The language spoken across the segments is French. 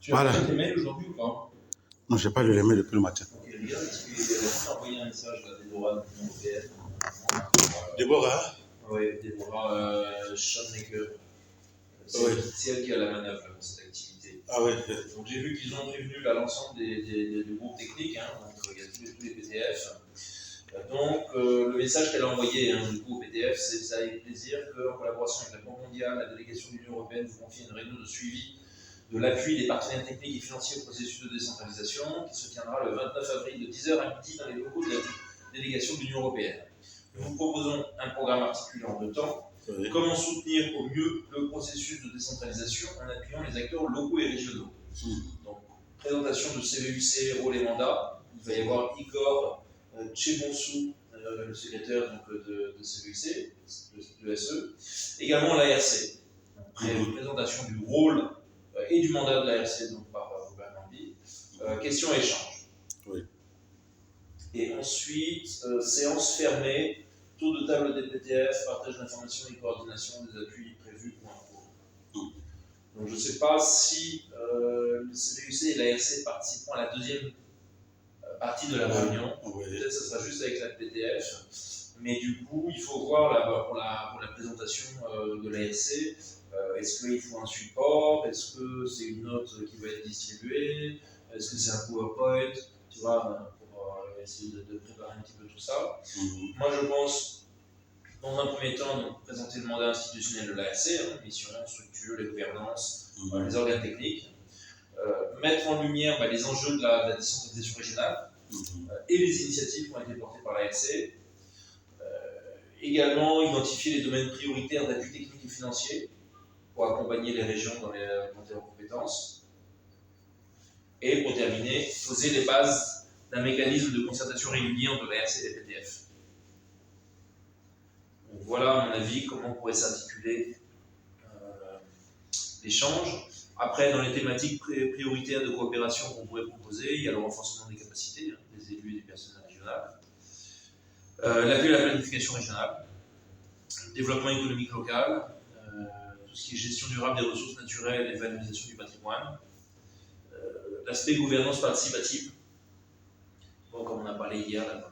Tu as regardé tes mails aujourd'hui ou pas? Non, je n'ai pas lu les mails depuis le matin. Ok, regarde, est-ce qu'il a envoyé un message à Déborah de l'Union européenne? Déborah? Oui, Déborah Schoenmaker. C'est elle qui a la manœuvre dans cette activité. Ah oui. Donc j'ai vu qu'ils ont prévenu l'ensemble du groupe technique, hein, donc il y a tous les PDF. Donc le message qu'elle a envoyé du coup au PDF, c'est que ça avec plaisir qu'en collaboration avec la Banque mondiale, la délégation de l'Union européenne vous confie une réunion de suivi de l'appui des partenaires techniques et financiers au processus de décentralisation qui se tiendra le 29 avril de 10h à midi dans les locaux de la délégation de l'Union européenne. Nous vous proposons un programme articulé en 2 temps. Oui. Comment soutenir au mieux le processus de décentralisation en appuyant les acteurs locaux et régionaux. Donc, présentation de CVUC, rôle et mandat. Il va y avoir Igor Chebonsou, le secrétaire donc, de CVUC, de SE. Également l'ARC. Présentation du rôle et du mandat de l'ARC donc, par Robert Gambi. Questions et échanges. Oui. Et ensuite, séance fermée. Tour de table des PDF, partage d'informations et coordination des appuis prévus ou en cours. Donc je ne sais pas si le CVUC et l'ARC participeront à la deuxième partie de la réunion. Peut-être que ce sera juste avec la PDF. Mais du coup, il faut voir là, pour la présentation de l'ARC, est-ce qu'il faut un support? Est-ce que c'est une note qui va être distribuée? Est-ce que c'est un PowerPoint? Tu vois, essayer de préparer un petit peu tout ça. Moi, je pense, dans un premier temps, donc, présenter le mandat institutionnel de l'ARC, mission, structure, les gouvernances, les organes techniques, mettre en lumière les enjeux de la décentralisation régionale et les initiatives qui ont été portées par l'ARC. Également, identifier les domaines prioritaires d'appui technique et financier pour accompagner les régions dans les montées en compétences. Et pour terminer, poser les bases d'un mécanisme de concertation régulier entre l'ARC et les PDF. Donc voilà, à mon avis, comment pourrait s'articuler l'échange. Après, dans les thématiques prioritaires de coopération qu'on pourrait proposer, il y a le renforcement des capacités des élus et du personnel régional, l'appui à la planification régionale, le développement économique local, tout ce qui est gestion durable des ressources naturelles et valorisation du patrimoine, l'aspect gouvernance participative. Bon, comme on a parlé hier là, dans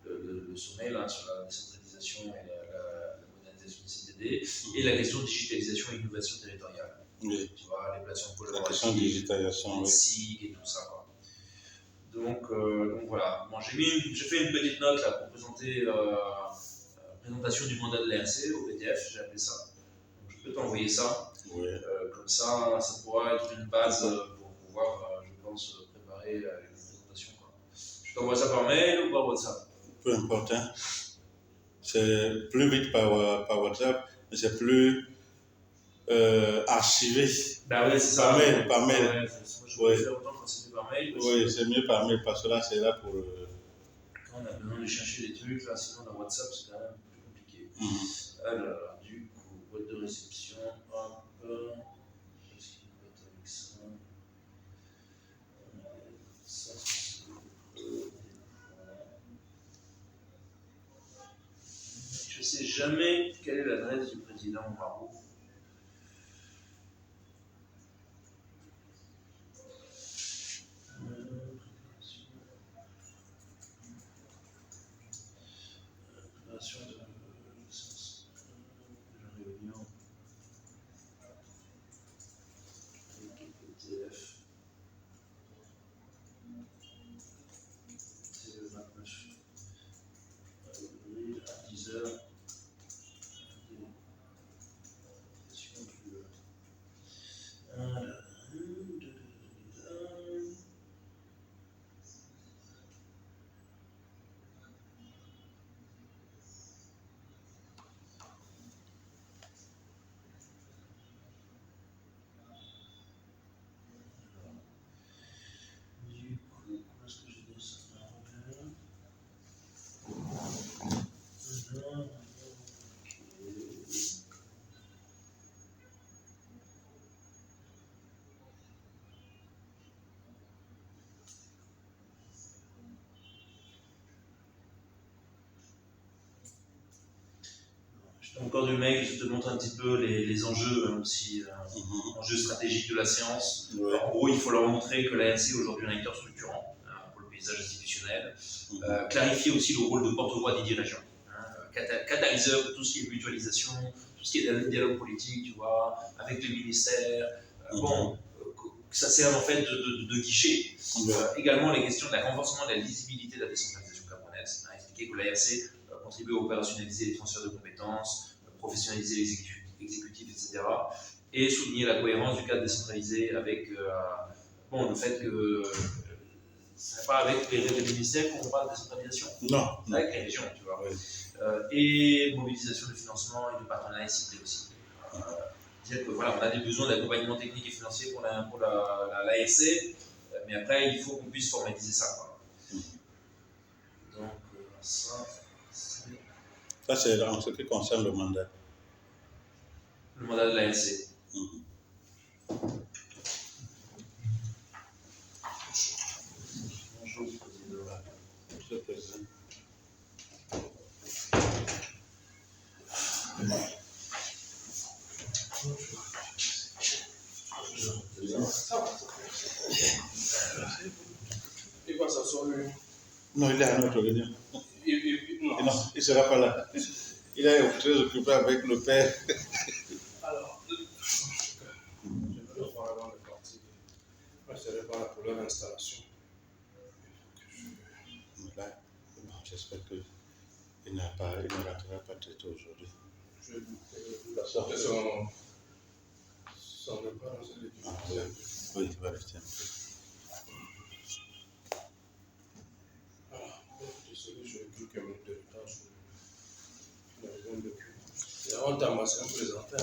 le sommet là, sur la décentralisation et la modernisation des CTD, et la question de digitalisation et innovation territoriale. Oui. Tu vois, les plateformes collaboratives, la question de digitalisation, les SIG et tout ça. Quoi. Donc voilà. Bon, j'ai fait une petite note là, pour présenter présentation du mandat de l'ARC au PDF, j'ai appelé ça. Donc, je peux t'envoyer ça. Oui. Comme ça pourra être une base pour pouvoir, je pense, préparer une présentation. Quoi. Je t'envoie ça par mail ou par WhatsApp? Peu importe. Hein. C'est plus vite par WhatsApp, mais c'est plus archivé. Ben oui, c'est ça. Par mail. Ouais, je préfère autant quand c'est par mail. Oui, c'est mieux par mail parce que là, c'est là pour. Quand on a besoin de chercher des trucs, là, sinon dans WhatsApp, c'est quand même plus compliqué. Alors, du coup, boîte de réception, hop. Qu'est-ce qu'il peut être avec ça? Ça, je ne sais jamais quelle est l'adresse du président Marot. Préparation de la réunion avec le PDF. C'est le 29 avril à 10h. Dans le corps du mail, je te montre un petit peu les enjeux aussi, enjeux stratégiques de la séance. Ouais. En gros, il faut leur montrer que l'ARC est aujourd'hui un acteur structurant pour le paysage institutionnel. Clarifier aussi le rôle de porte-voix des dirigeants, catalyseur de tout ce qui est mutualisation, tout ce qui est dialogue politique, tu vois, avec les ministères. Que ça sert en fait de guichet. Également, les questions de la renforcement de la lisibilité de la décentralisation camerounaise, expliquer que l'ARC contribue à opérationnaliser les transferts de compétences, professionnaliser les exécutifs, etc. Et souligner la cohérence du cadre décentralisé avec le fait que ce n'est pas avec les ministères qu'on parle de décentralisation. Non. C'est avec les régions, tu vois. Oui. Et mobilisation de financement et de partenariat ciblé aussi. Dire que voilà, on a des besoins d'accompagnement technique et financier pour l'ARC, mais après il faut qu'on puisse formaliser ça. Quoi. Donc ça c'est en ce qui concerne le mandat. Le mandat de l'ARC. Bonjour, Monsieur le Président. Il va s'asseoir lui. Non, il est à notre réunion. Non. Non, il ne sera pas là. Il est très occupé avec le père. Alors, je vais voir avant de partir. Moi, je serai pas là pour leur installation. Là, j'espère qu'il ne ratera pas très tôt aujourd'hui. Je la sorte de son départ dans cette équipe. Oui, il va rester un peu. Désolé, j'ai quelques minutes de retard sur la réunion depuis. Il y a un Damascène présenté.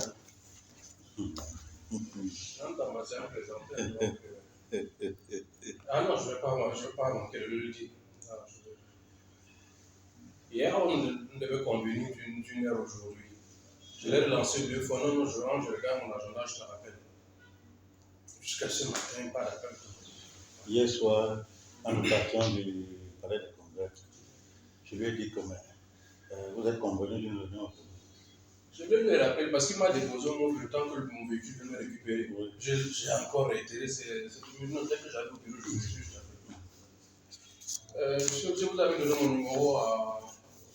Un Damascène présenté. Ah non, je ne vais pas manquer de le dire. Hier, on devait convenir d'une heure aujourd'hui. Je l'ai relancé 2 fois. Non, je regarde mon agenda, je te rappelle. Jusqu'à ce matin, pas d'appel. Hier soir, en nous partant du palais de congrès, je lui ai dit que vous êtes convenu d'une réunion. Je vais lui rappeler parce qu'il m'a déposé le temps que mon véhicule venait me récupérer. Oui. J'ai encore réitéré cette minute. Dès que j'arrive au bureau, je me suis Monsieur, vous avez donné mon numéro au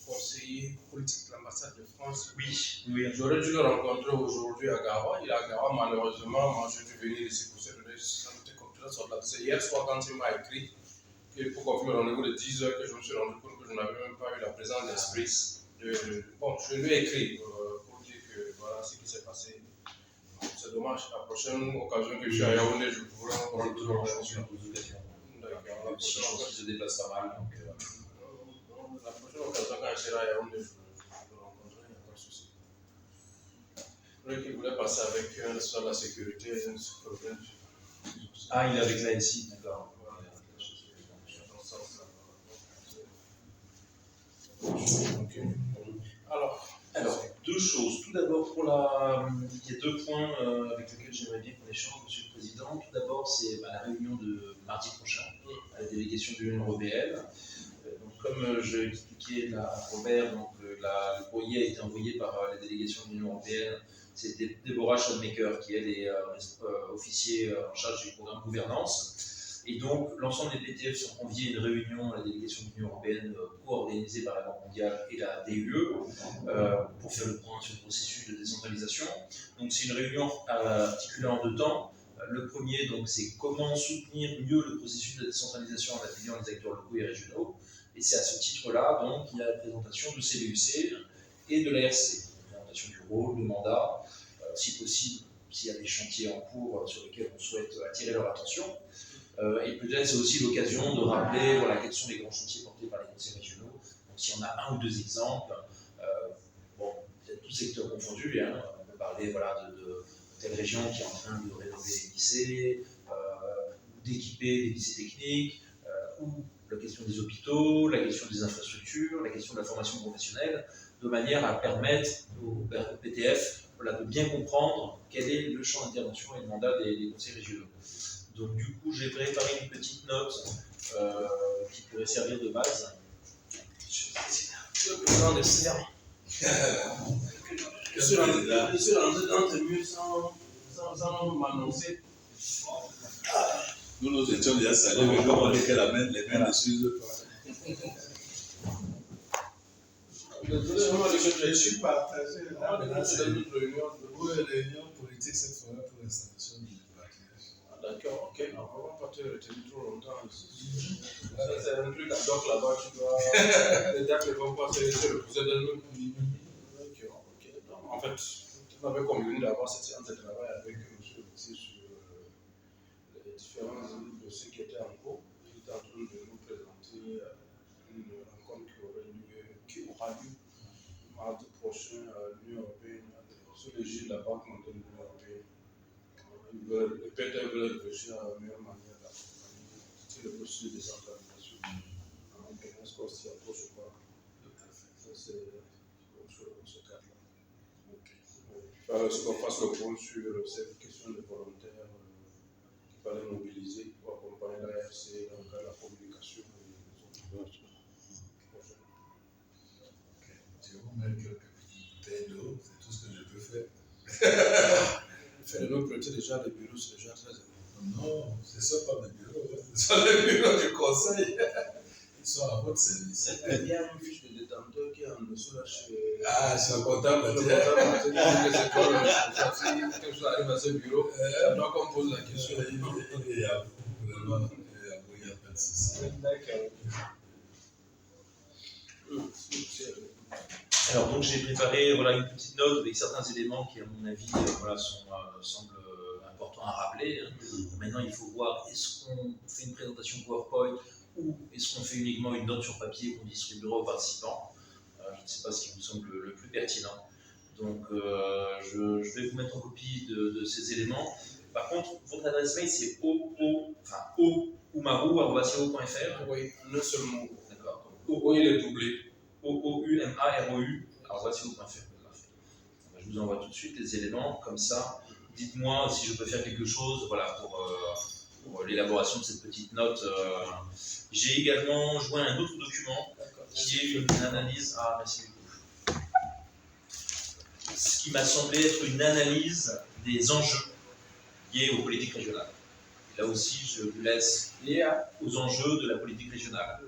conseiller politique de l'ambassade de France. Oui. J'aurais dû le rencontrer aujourd'hui à Gawa. Il est à Gawa, malheureusement. Moi, je dû venir ici pour cette réunion. C'est hier soir quand il m'a écrit pour confirmer le rendez-vous de 10 h que je me suis rendu compte que je n'avais même pas eu la présence d'esprit. Bon, je lui ai écrit pour dire que voilà ce qui s'est passé. C'est dommage. La prochaine occasion que je suis à Yaoundé, je pourrais prendre toujours en fonction. Si je se déplace pas mal. Donc, la prochaine occasion quand je serai à Yaoundé, je le rencontrerai, il n'y a pas de souci. Lui qui voulait passer avec un responsable de la sécurité, un problème. Ah, il est avec l'ANSI, d'accord. Okay. Alors, 2 choses. Tout d'abord, il y a 2 points avec lesquels j'aimerais bien qu'on échange, Monsieur le Président. Tout d'abord, c'est la réunion de mardi prochain à la délégation de l'Union européenne. Donc, comme je l'ai expliqué à Robert, le courrier a été envoyé par la délégation de l'Union européenne. C'était Déborah Schoenmaker qui, elle, est officier en charge du programme gouvernance. Et donc, l'ensemble des PTF sont conviés à une réunion à la délégation de l'Union européenne co-organisée par la Banque mondiale et la DUE pour faire le point sur le processus de décentralisation. Donc, c'est une réunion articulée en 2 temps. Le premier, donc, c'est comment soutenir mieux le processus de décentralisation en appuyant les acteurs locaux et régionaux. Et c'est à ce titre-là, donc, il y a la présentation de CBUC et de l'ARC. La présentation du rôle, du mandat, si possible, s'il y a des chantiers en cours sur lesquels on souhaite attirer leur attention. Et peut-être c'est aussi l'occasion de rappeler quels sont les grands chantiers portés par les conseils régionaux. Donc s'il y en a un ou 2 exemples, peut-être tous secteurs confondus, on peut parler de telle région qui est en train de rénover les lycées, d'équiper des lycées techniques, ou la question des hôpitaux, la question des infrastructures, la question de la formation professionnelle, de manière à permettre au PTF de bien comprendre quel est le champ d'intervention et le mandat des conseils régionaux. Donc du coup, j'ai préparé une petite note qui pourrait servir de base. Le président de CERN. Je suis rentré dans tes murs sans m'annoncer. Nous étions déjà salés, mais comme on était les mains dessus. Je suis partagé. Pour les réunions politiques, cette fois pour l'installation du partenariat. D'accord, ok. On ne va pas te retenir trop longtemps ici. C'est un truc à doc là-bas, tu dois. Les dates ne vont pas se reposer d'elles-mêmes. Ok. En fait, on avait convenu d'avoir cette séance de travail avec M. Petit sur les différents dossiers qui étaient en cours. Il était en train de nous présenter une rencontre qui aura lieu mardi prochain à l'Union européenne, sous l'égide de la Banque mondiale de l'Union européenne. Le PETA veut réfléchir à la meilleure manière d'accompagner le processus de décentralisation. En Péninsule aussi, à gauche, je crois. Ça, c'est ce cadre-là. Il fallait aussi qu'on fasse le point sur cette question de volontaires qu'il fallait mobiliser pour accompagner la RC dans le cadre de la communication et les autres projets. Je vous mets quelques petites bouteilles d'eau, c'est tout ce que je peux faire. Faire de nos petits déjà des bureaux, c'est déjà très important. Non, ce ne sont pas des bureaux, ce sont les bureaux du conseil. Ils sont à votre service. Il y a une fiche de détenteur qui est en dessous là chez. Ah, c'est un comptable. Le comptable a dit que quelque chose arrive à ce bureau, alors qu'on pose la question. Il y a vraiment, il n'y a pas de souci. D'accord. Alors donc j'ai préparé voilà, une petite note avec certains éléments qui à mon avis semblent importants à rappeler. Maintenant il faut voir est-ce qu'on fait une présentation PowerPoint ou est-ce qu'on fait uniquement une note sur papier qu'on distribuera aux participants. Je ne sais pas ce qui vous semble le plus pertinent. Donc je vais vous mettre en copie de ces éléments. Par contre, votre adresse mail c'est oumarou@yahoo.fr. Oui, un seul mot. D'accord. Oui, il est doublé. OOUMAROU@yahoo.fr. Je vous envoie tout de suite les éléments, comme ça, dites-moi si je peux faire quelque chose voilà, pour l'élaboration de cette petite note. J'ai également joint un autre document qui est une analyse. Ah, merci beaucoup. Ce qui m'a semblé être une analyse des enjeux liés aux politiques régionales. Et là aussi, je vous laisse liés aux enjeux de la politique régionale.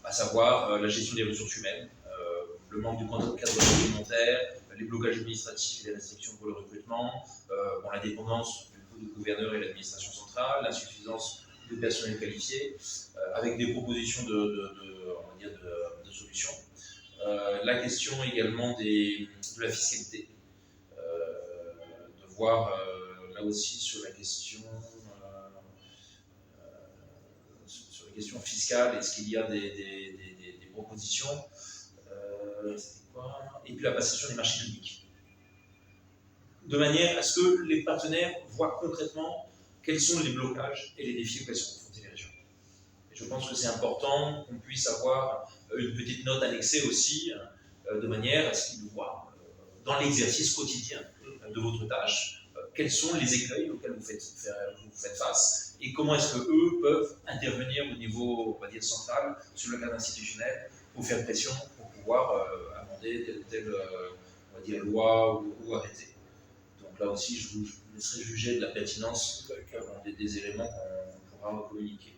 À savoir la gestion des ressources humaines, le manque du cadre réglementaire, les blocages administratifs et les restrictions pour le recrutement, la dépendance du gouverneur et l'administration centrale, l'insuffisance de personnel qualifié, avec des propositions de solutions. La question également de la fiscalité, de voir là aussi sur la question fiscale, est-ce qu'il y a des propositions et puis la passation des marchés publics. De manière à ce que les partenaires voient concrètement quels sont les blocages et les défis auxquels sont confrontées les régions. Et je pense que c'est important qu'on puisse avoir une petite note annexée aussi, de manière à ce qu'ils voient dans l'exercice quotidien de votre tâche, quels sont les écueils auxquels vous faites face et comment est-ce qu'eux peuvent intervenir au niveau, on va dire, central, sur le cadre institutionnel, pour faire pression, pour pouvoir amender telle ou telle on va dire, loi ou arrêté. Donc là aussi, je vous laisserai juger de la pertinence des éléments qu'on pourra communiquer.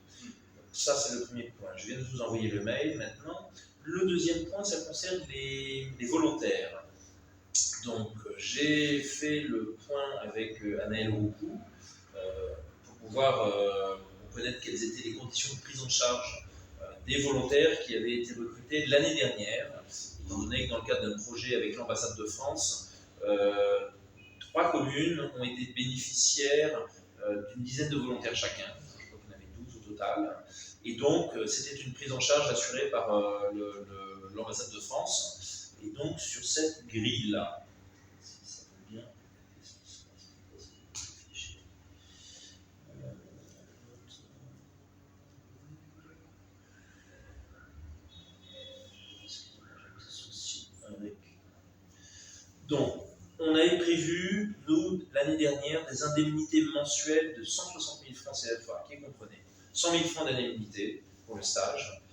Ça, c'est le premier point. Je viens de vous envoyer le mail maintenant. Le deuxième point, ça concerne les volontaires. Donc, j'ai fait le point avec Anaël Roucou pour pouvoir connaître quelles étaient les conditions de prise en charge des volontaires qui avaient été recrutés l'année dernière, étant donné que dans le cadre d'un projet avec l'ambassade de France, 3 communes ont été bénéficiaires d'une dizaine de volontaires chacun. Je crois qu'il y en avait 12 au total. Et donc, c'était une prise en charge assurée par l'ambassade de France. Et donc, sur cette grille-là, si ça va bien, donc, on avait prévu, nous, l'année dernière, des indemnités mensuelles de 160 000 francs CFA, qui comprenaient 100 000 francs d'indemnité pour le stage,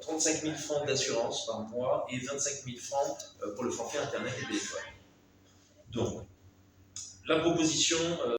35 000 francs d'assurance par mois et 25 000 francs pour le forfait Internet et téléphone. Donc, la proposition